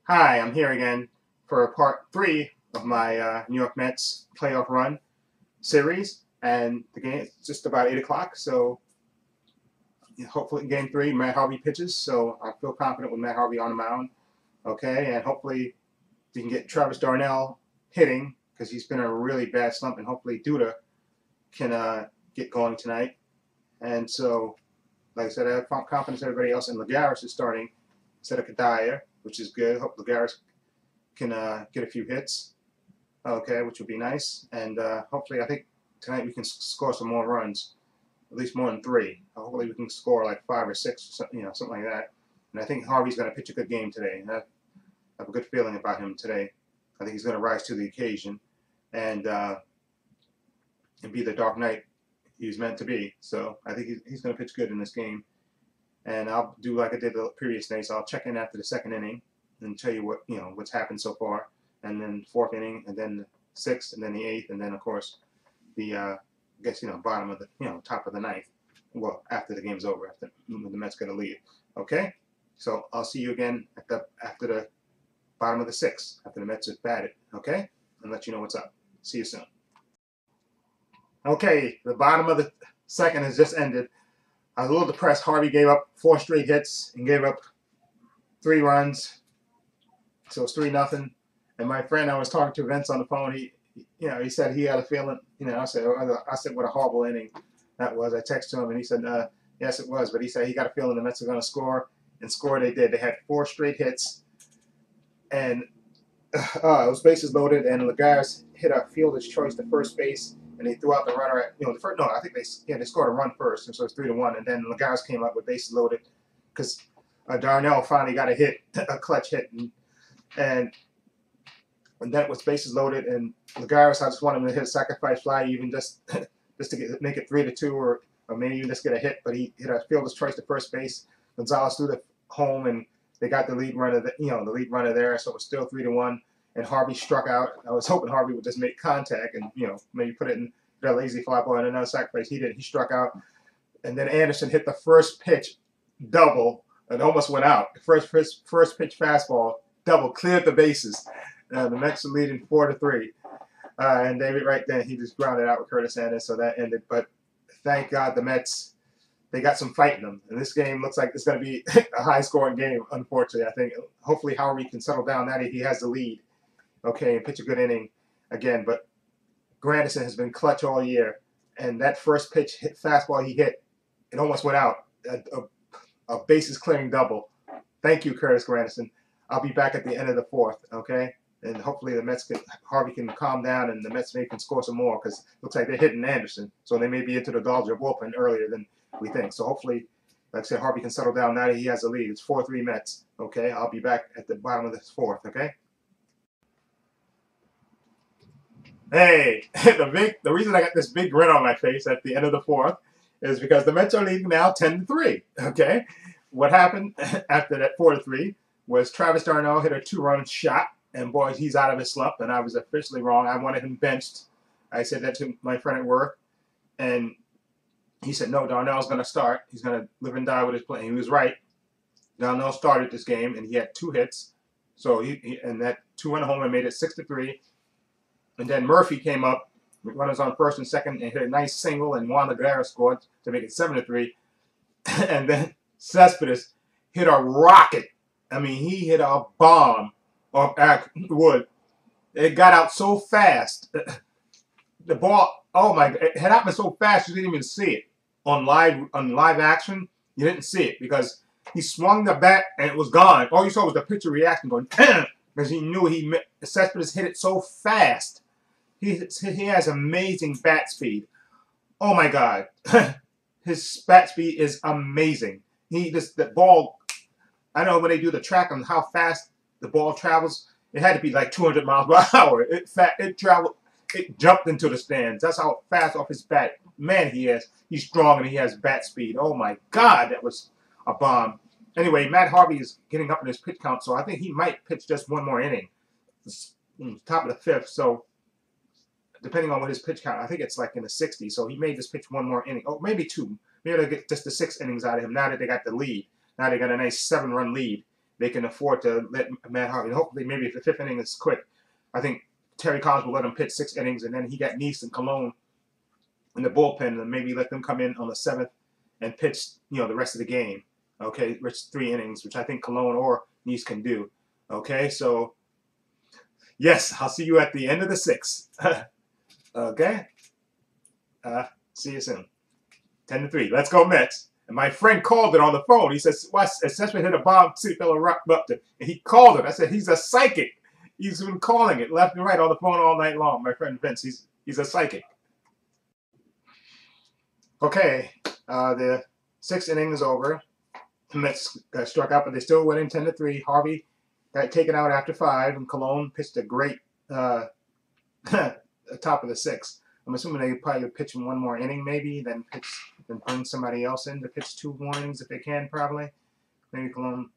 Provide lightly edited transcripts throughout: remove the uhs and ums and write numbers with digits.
Hi, I'm here again for part 3 of my New York Mets playoff run series, and the game is just about 8 o'clock, so hopefully in game 3, Matt Harvey pitches, so I feel confident with Matt Harvey on the mound, okay, and hopefully we can get Travis Darnell hitting, because he's been in a really bad slump, and hopefully Duda can get going tonight, and so, like I said, I have confidence in everybody else, and Lagares is starting instead of Kadaya, which is good. Hope Lagares can get a few hits, okay, which would be nice. And hopefully, I think tonight we can score some more runs, at least more than 3. Hopefully, we can score like 5 or 6, something like that. And I think Harvey's going to pitch a good game today. And I have a good feeling about him today. I think he's going to rise to the occasion and be the Dark Knight he's meant to be. So I think he's going to pitch good in this game. And I'll do like I did the previous day. So I'll check in after the 2nd inning and tell you what what's happened so far, and then 4th inning, and then the 6th, and then the 8th, and then of course the I guess bottom of the top of the 9th. Well, after the game's over, after the Mets get a lead. Okay, so I'll see you again after the bottom of the 6th, after the Mets have batted. Okay, and let you know what's up. See you soon. Okay, the bottom of the 2nd has just ended. I was a little depressed. Harvey gave up 4 straight hits and gave up 3 runs. So it's 3-0. And my friend I was talking to, Vince, on the phone, he said he had a feeling, I said what a horrible inning that was. I texted him and he said, yes, it was. But he said he got a feeling the Mets are going to score, and score they did. They had 4 straight hits, and it was bases loaded, and Lagares hit a fielder's choice to first base, and he threw out the runner at, the first, no, I think they scored a run first, and so it's 3-1, and then Lagares came up with bases loaded because Darnell finally got a hit, a clutch hit, and then it was bases loaded, and Lagares, I just wanted him to hit a sacrifice fly, even just to make it 3-2, or maybe even just get a hit, but he hit a fielder's choice to first base. Gonzalez threw the home, and they got the lead runner, the lead runner there, so it was still 3-1. And Harvey struck out. I was hoping Harvey would just make contact and maybe put it in a lazy fly ball and another sacrifice. He didn't. He struck out, and then Anderson hit the first pitch double and almost went out. The first pitch fastball double cleared the bases. The Mets were leading 4-3, and David right then he just grounded out with Curtis Anderson, so that ended. But thank God the Mets, they got some fight in them. And this game looks like it's going to be a high-scoring game, unfortunately. I think hopefully Harvey can settle down now that he has the lead, okay, and pitch a good inning again. But Granderson has been clutch all year, and that first pitch fastball he hit, it almost went out. A bases-clearing double. Thank you, Curtis Granderson. I'll be back at the end of the 4th, okay? And hopefully Harvey can calm down, and the Mets maybe can score some more, because it looks like they're hitting Anderson, so they may be into the Dodger bullpen earlier than we think. So hopefully, like I said, Harvey can settle down now that he has a lead. It's 4-3 Mets, okay? I'll be back at the bottom of the 4th, okay? Hey, the reason I got this big grin on my face at the end of the 4th is because the Mets are leading now 10-3, okay? What happened after that 4-3 was Travis Darnell hit a 2-run shot, and boy, he's out of his slump, and I was officially wrong. I wanted him benched. I said that to my friend at work, and he said, no, Darnell's going to start. He's going to live and die with his play. He was right. Darnell started this game, and he had 2 hits. So and that 2-run homer made it 6-3. And then Murphy came up, runners on first and second, and hit a nice single, and Juan Lagares scored to make it 7-3. And then Cespedes hit a rocket. I mean, he hit a bomb off wood. It got out so fast. The ball, oh my, it had happened so fast you didn't even see it. On live action, you didn't see it because he swung the bat and it was gone. All you saw was the pitcher reaction going, because he knew Cespedes hit it so fast. He has amazing bat speed. Oh my God. His bat speed is amazing. The ball, I know when they do the track on how fast the ball travels, it had to be like 200 miles per hour. It traveled, it jumped into the stands. That's how fast off his bat. Man, he's strong and he has bat speed. Oh my God, that was a bomb. Anyway, Matt Harvey is getting up in his pitch count, so I think he might pitch just one more inning. It's top of the 5th, so depending on what his pitch count, I think it's like in the 60s, so he may just pitch one more inning. Oh, maybe 2. Maybe they'll get just the 6 innings out of him now that they got the lead. Now they got a nice 7-run lead, they can afford to let Matt Harvey. And hopefully, maybe if the 5th inning is quick, I think Terry Collins will let him pitch 6 innings, and then he got Neese and Cologne in the bullpen, and maybe let them come in on the 7th and pitch, the rest of the game. Okay, which 3 innings, which I think Cologne or Neese can do. Okay, so yes, I'll see you at the end of the 6th. Okay, see you soon. 10-3. Let's go Mets. And my friend called it on the phone. He says, "What? Essentially hit a bomb, city fellow rock up there." And he called it. I said, "He's a psychic. He's been calling it left and right on the phone all night long." My friend Vince, he's a psychic. Okay, the 6th inning is over. The Mets got struck out, but they still winning 10-3. Harvey got taken out after 5, and Cologne pitched a great top of the 6th. I'm assuming they probably pitch one more inning, maybe, then bring somebody else in to pitch 2 more innings if they can, probably. Maybe Cologne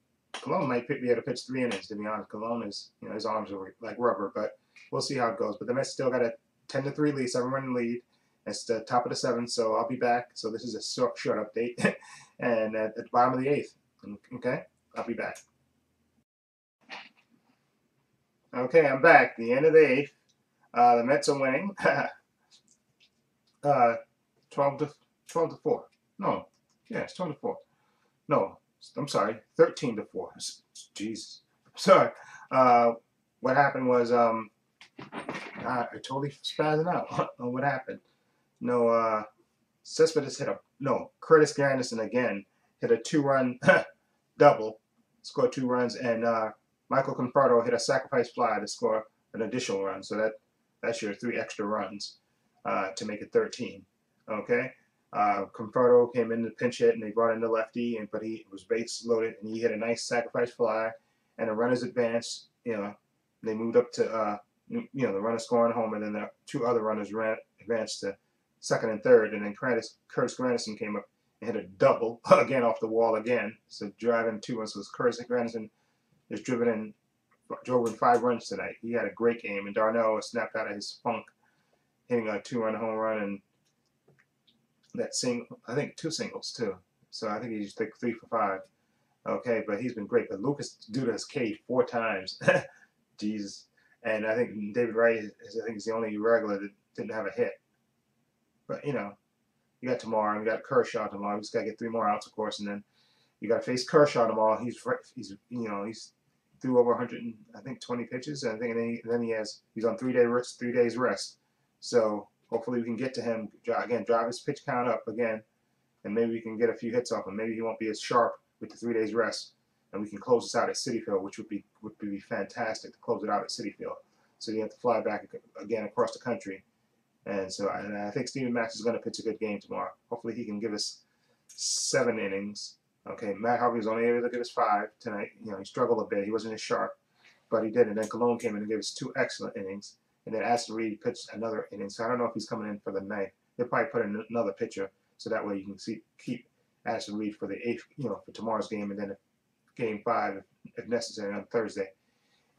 might be able to pitch 3 innings, to be honest. Cologne is, his arms are like rubber, but we'll see how it goes. But the Mets still got a 10-3 lead, 7-run lead. It's the top of the 7th, so I'll be back. So this is a short update. And at the bottom of the 8th, okay? I'll be back. Okay, I'm back. The end of the 8th. The Mets are winning. 12-4. No, yeah, it's 12-4. No, I'm sorry, 13-4. Jesus, sorry. What happened was I totally spazzing out on what happened. No, Cespedes hit Curtis Granderson again hit a 2-run double, scored 2 runs, and Michael Conforto hit a sacrifice fly to score an additional run. So that's your 3 extra runs to make it 13. Okay. Conforto came in to pinch hit, and they brought in the lefty, but he was base loaded, and he hit a nice sacrifice fly, and the runners advanced. They moved up to the runner scoring home, and then the 2 other runners advanced to 2nd and 3rd, and then Curtis Granderson came up and hit a double again off the wall again. So driving 2 runs. So Curtis Granderson is drove in 5 runs tonight. He had a great game, and Darnell snapped out of his funk, hitting a 2-run home run and I think 2 singles too. So I think he's like 3 for 5. Okay, but he's been great. But Lucas Duda has K'd 4 times. Jesus. And I think David Wright is the only regular that didn't have a hit. But you got tomorrow, and you got Kershaw tomorrow. You just got to get 3 more outs, of course, and then you got to face Kershaw tomorrow. He's threw over 120 pitches, and I think then he's on 3 days rest. So hopefully we can get to him again, drive his pitch count up again, and maybe we can get a few hits off him. Maybe he won't be as sharp with the 3 days rest, and we can close this out at Citi Field, which would be fantastic to close it out at Citi Field. So you have to fly back again across the country. And so I think Steven Matz is going to pitch a good game tomorrow. Hopefully he can give us 7 innings. Okay, Matt Harvey was only able to give us 5 tonight. He struggled a bit. He wasn't as sharp, but he did. And then Cologne came in and gave us 2 excellent innings. And then Aston Reed pitched another inning. So I don't know if he's coming in for the 9th. They'll probably put in another pitcher, so that way you can keep Aston Reed for the 8th, for tomorrow's game, and then game 5 if necessary on Thursday.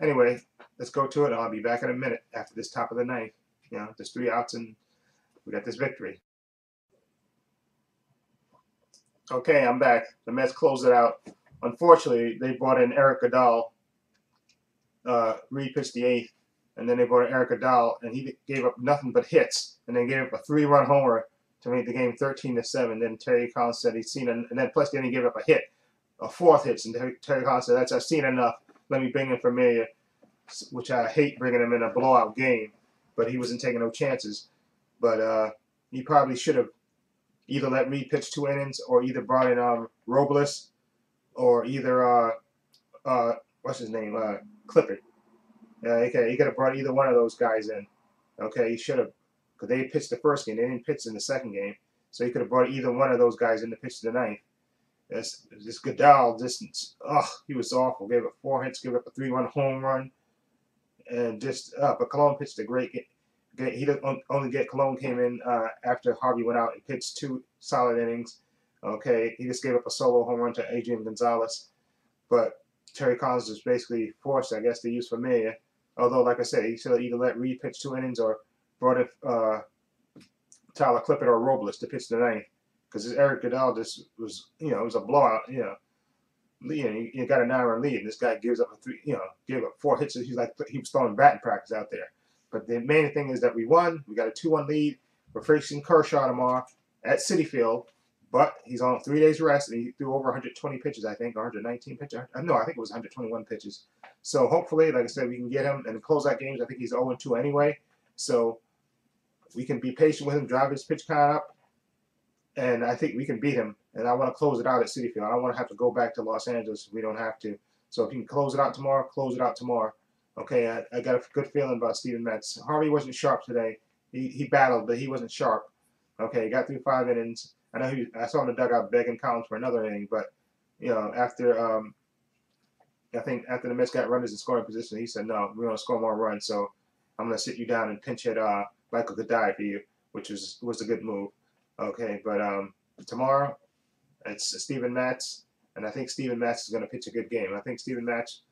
Anyway, let's go to it. I'll be back in a minute after this top of the 9th. There's 3 outs, and we got this victory. Okay, I'm back. The Mets closed it out. Unfortunately, they brought in Eric Goodell. Reed pitched the 8th, and then they brought in Eric Goodell, and he gave up nothing but hits, and then gave up a 3-run homer to make the game 13-7. Then Terry Collins said he'd seen it, and then plus then he gave up a hit, a 4th hit, and Terry Collins said, "I've seen enough. Let me bring in Familia," which I hate bringing him in a blowout game. But he wasn't taking no chances. But he probably should have either let Reed pitch 2 innings, or either brought in Robles, or either what's his name, Clippard. Okay, he could have brought either one of those guys in. Okay, he should have, because they pitched the first game. They didn't pitch in the second game, so he could have brought either one of those guys in to pitch the 9th. This Goodell, he was awful. Gave up 4 hits, gave up a 3-run home run. And but Cologne pitched a great game. He didn't only get Cologne came in after Harvey went out and pitched 2 solid innings. Okay, he just gave up a solo home run to Adrian Gonzalez. But Terry Collins was basically forced, I guess, to use Familia. Although, like I said, he should have either let Reed pitch 2 innings or brought in Tyler Clippard or Robles to pitch the 9th. Because Eric Goodell just was, it was a blowout, you got a 9-run lead, and this guy gives up gave up 4 hits. He's like he was throwing batting practice out there. But the main thing is that we won. We got a 2-1 lead. We're facing Kershaw tomorrow at Citi Field, but he's on 3 days rest, and he threw over 120 pitches, I think, or 119 pitches. No, I think it was 121 pitches. So hopefully, like I said, we can get him and close out games. I think he's 0-2 anyway, so we can be patient with him, drive his pitch count up, and I think we can beat him. And I want to close it out at Citi Field. I don't want to have to go back to Los Angeles if we don't have to. So if you can close it out tomorrow, close it out tomorrow. Okay, I got a good feeling about Steven Metz. Harvey wasn't sharp today. He battled, but he wasn't sharp. Okay, he got through 5 innings. I know I saw him in the dugout begging Collins for another inning, but after I think after the Mets got runners in scoring position, he said, "No, we're gonna score more runs. So I'm gonna sit you down and pinch hit Michael could die for you," which was a good move. Okay, but tomorrow it's Steven Matz, and I think Steven Matz is gonna pitch a good game. I think Steven Matz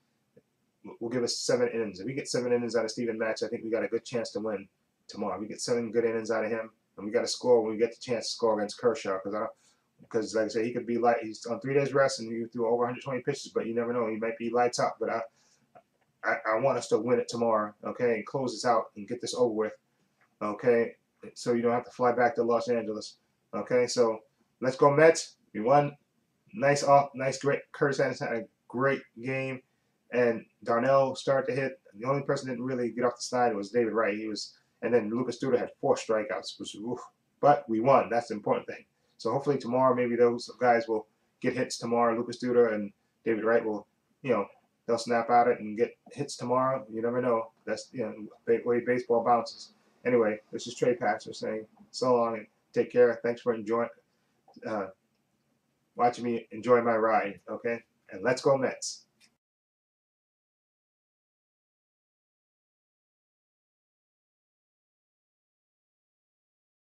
will give us 7 innings. If we get 7 innings out of Steven Matz, I think we got a good chance to win tomorrow. We get 7 good innings out of him, and we got to score when we get the chance to score against Kershaw. Because like I said, he could be light. He's on 3 days rest, and he threw over 120 pitches, but you never know. He might be lights out. But I want us to win it tomorrow, okay, and close this out and get this over with, okay, so you don't have to fly back to Los Angeles, okay. So let's go Mets. We won. Nice, great. Curtis Anderson had a great game. And Darnell started to hit. The only person that didn't really get off the snide was David Wright. And then Lucas Duda had 4 strikeouts, which was, but we won. That's the important thing. So hopefully tomorrow, maybe those guys will get hits tomorrow. Lucas Duda and David Wright will, they'll snap at it and get hits tomorrow. You never know. That's the way baseball bounces. Anyway, this is Trepacer saying so long and take care. Thanks for watching me enjoy my ride. Okay, and let's go Mets.